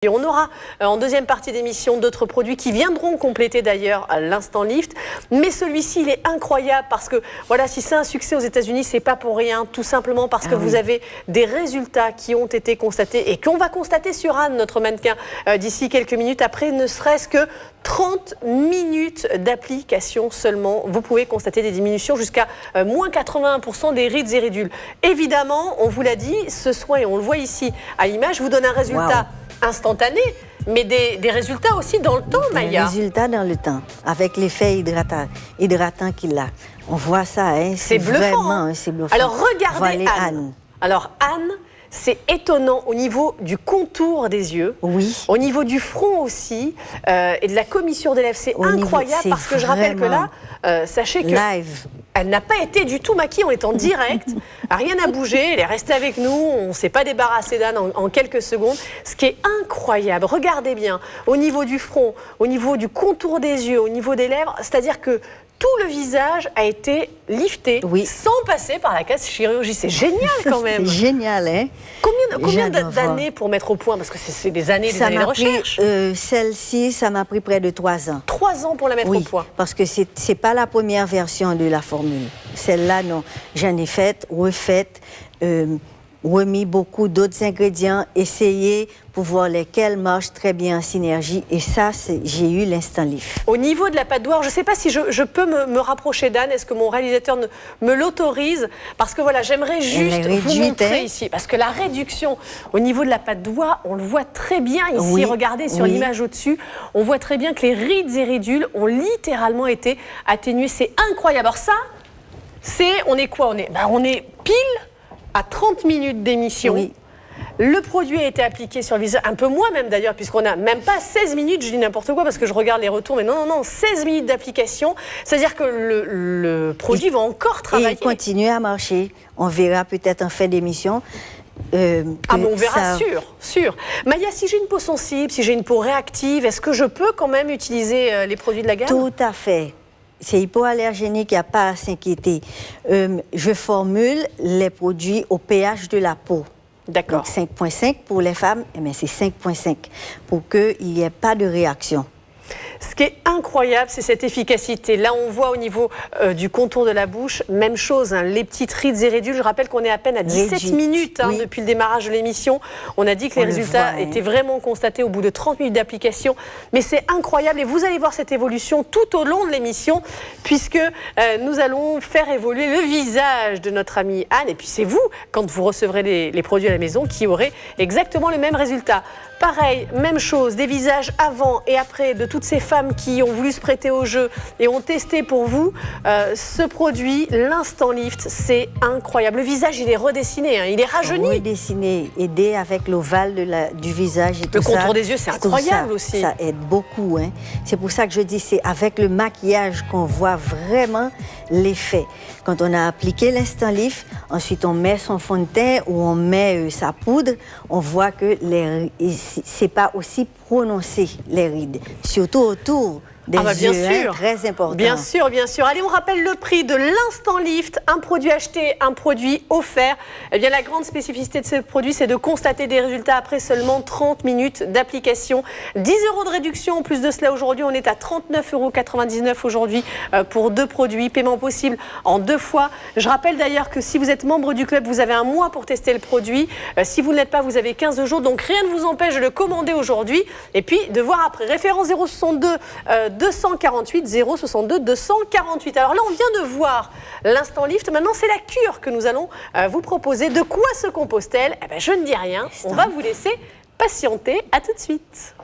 Et on aura en deuxième partie d'émission d'autres produits qui viendront compléter d'ailleurs l'Instant Lift. Mais celui-ci, il est incroyable parce que voilà, si c'est un succès aux États-Unis, c'est pas pour rien, tout simplement parce que vous avez des résultats qui ont été constatés et qu'on va constater sur Anne, notre mannequin, d'ici quelques minutes. Après, ne serait-ce que 30 minutes d'application seulement, vous pouvez constater des diminutions jusqu'à moins 81% des rides et ridules. Évidemment, on vous l'a dit, ce soin, et on le voit ici à l'image, vous donne un résultat instantané, mais des résultats aussi dans le temps, Maya. Des résultats dans le temps, avec l'effet hydratant qu'il a. On voit ça, hein, c'est bluffant. Vraiment, c'est bluffant. Alors regardez Anne. Alors Anne, c'est étonnant au niveau du contour des yeux, au niveau du front aussi, et de la commissure des lèvres. C'est incroyable parce que je rappelle que là, sachez que elle n'a pas été du tout maquillée, on est en direct, rien n'a bougé, elle est restée avec nous, on ne s'est pas débarrassé d'Anne en quelques secondes. Ce qui est incroyable, regardez bien, au niveau du front, au niveau du contour des yeux, au niveau des lèvres, c'est-à-dire que tout le visage a été lifté sans passer par la case chirurgie. C'est génial quand même. C'est génial, hein. Combien d'années pour mettre au point? Parce que c'est des années de recherche. Celle-ci, ça m'a pris près de 3 ans. 3 ans pour la mettre au point? Parce que c'est pas la première version de la formule. Celle-là, non. J'en ai faite, refaite, remis beaucoup d'autres ingrédients, essayé pour voir lesquels marchent très bien en synergie. Et ça, j'ai eu l'Instant Lift. Au niveau de la pâte d'oie, je ne sais pas si je peux me rapprocher d'Anne. Est-ce que mon réalisateur me l'autorise? Parce que voilà, j'aimerais juste vous montrer ici. Parce que la réduction au niveau de la pâte d'oie, on le voit très bien ici. Regardez sur l'image au-dessus. On voit très bien que les rides et ridules ont littéralement été atténuées. C'est incroyable. Alors ça, on est quoi? On est pile à 30 minutes d'émission. Le produit a été appliqué sur le visage, un peu moins même d'ailleurs, puisqu'on n'a même pas 16 minutes, je dis n'importe quoi parce que je regarde les retours, mais non, 16 minutes d'application, c'est-à-dire que le produit va encore travailler. Et il continue à marcher, on verra peut-être en fin d'émission. On verra, sûr. Maya, si j'ai une peau sensible, si j'ai une peau réactive, est-ce que je peux quand même utiliser les produits de la gamme? Tout à fait. C'est hypoallergénique, il n'y a pas à s'inquiéter. Je formule les produits au pH de la peau. D'accord. 5,5 pour les femmes, c'est 5,5 pour qu'il n'y ait pas de réaction. Ce qui est incroyable, c'est cette efficacité. Là, on voit au niveau du contour de la bouche, même chose, les petites rides et ridules. Je rappelle qu'on est à peine à 17 minutes depuis le démarrage de l'émission. On a dit que les résultats étaient vraiment constatés au bout de 30 minutes d'application. Mais c'est incroyable et vous allez voir cette évolution tout au long de l'émission puisque nous allons faire évoluer le visage de notre amie Anne. Et puis c'est vous, quand vous recevrez les produits à la maison, qui aurez exactement le même résultat. Pareil, même chose, des visages avant et après de toutes ces femmes qui ont voulu se prêter au jeu et ont testé pour vous ce produit, l'Instant Lift, c'est incroyable. Le visage, il est redessiné, il est rajeuni. Redessiné, aidé avec l'ovale du visage et tout ça. Le contour des yeux, c'est incroyable aussi. Ça aide beaucoup. C'est pour ça que je dis, c'est avec le maquillage qu'on voit vraiment l'effet. Quand on a appliqué l'Instant Lift, ensuite on met son fond de teint ou on met sa poudre, on voit que c'est pas aussi prononcé, les rides. Surtout autour des yeux, très important. Bien sûr. Allez, on rappelle le prix de l'Instant Lift, un produit acheté, un produit offert. Eh bien, la grande spécificité de ce produit, c'est de constater des résultats après seulement 30 minutes d'application. 10 € de réduction. En plus de cela, aujourd'hui, on est à 39,99 € aujourd'hui pour 2 produits. Paiement possible en 2 fois. Je rappelle d'ailleurs que si vous êtes membre du club, vous avez 1 mois pour tester le produit. Si vous ne l'êtes pas, vous avez 15 jours. Donc, rien ne vous empêche de le commander aujourd'hui et puis de voir après. Référence 062 248 062 248. Alors là, on vient de voir l'Instant Lift. Maintenant, c'est la cure que nous allons vous proposer. De quoi se compose-t-elle? Je ne dis rien. On va vous laisser patienter. À tout de suite.